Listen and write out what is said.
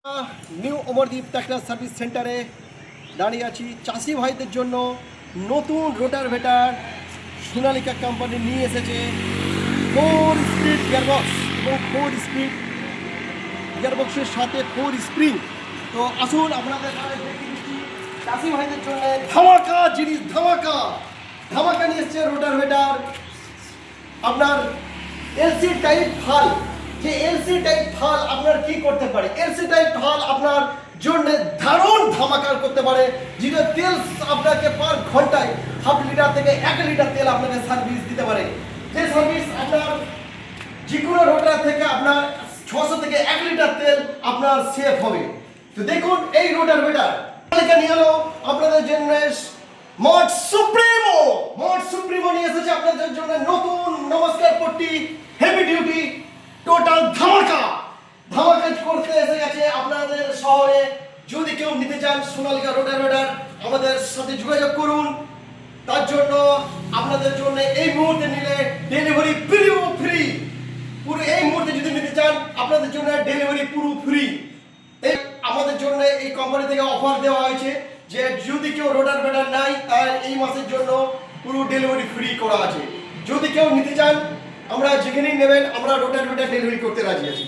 New Amardeep tractor service সেন্টারে দাঁড়িয়ে আছি। চাষি ভাইদের জন্য নতুন রোটারভেটার সোনালিকা কোম্পানি নিয়ে এসেছে 4 স্পিড গিয়ারবক্স এবং 4 স্পিড গিয়ারবক্সের সাথে 4 স্প্রিং। তো আসুন আপনাদের দেখিয়ে দিচ্ছি চাষি ভাইদের জন্য ধামাকা জিনিস, ধামাকা নিয়ে এসেছে রোটারভেটার। আপনার এলসি টাইপ ফাল, যে এলসি টাইপ ফাল আপনার কি করতে পারে, এলসি টাইপ ফাল আপনার জন্য দারুণ ধামাকার করতে পারে, যেটা তেল আপনাকে পার ঘন্টায় 1/2 লিটার থেকে 1 লিটার তেল আপনাকে সার্ভিস দিতে পারে। যে সার্ভিস আপনার যে কোনো রোটার থেকে আপনার 600 থেকে 1 লিটার তেল আপনার সেভ হবে। তো দেখুন এই রোটারভেটার নিয়ে এলো আপনাদের জন্য মড সুপ্রিমো নিয়ে এসেছে আপনাদের জন্য নতুন নমস্কার পট্টি হেভি ডিউটি টোটাল ধামাকা করতে এসে গেছে আপনাদের শহরে। যদি কেউ নিতে চান সোনালিকা রোটারভেটার আমাদের সাথে যোগাযোগ করুন। তার জন্য আপনাদের জন্য এই মুহূর্তে নিলে ডেলিভারি ফ্রি, পুরো এই মুহূর্তে যদি নিতে চান আপনাদের জন্য ডেলিভারি পুরো ফ্রি। এই আমাদের জন্য এই কোম্পানি থেকে অফার দেওয়া হয়েছে যে যদি কেউ রোটারভেটার নাই তার এই মাসের জন্য পুরো ডেলিভারি ফ্রি করা আছে। যদি কেউ নিতে চান আমরা যেখানেই নেবেন আমরা রোটারভেটার ডেলিভারি করতে রাজি আছি।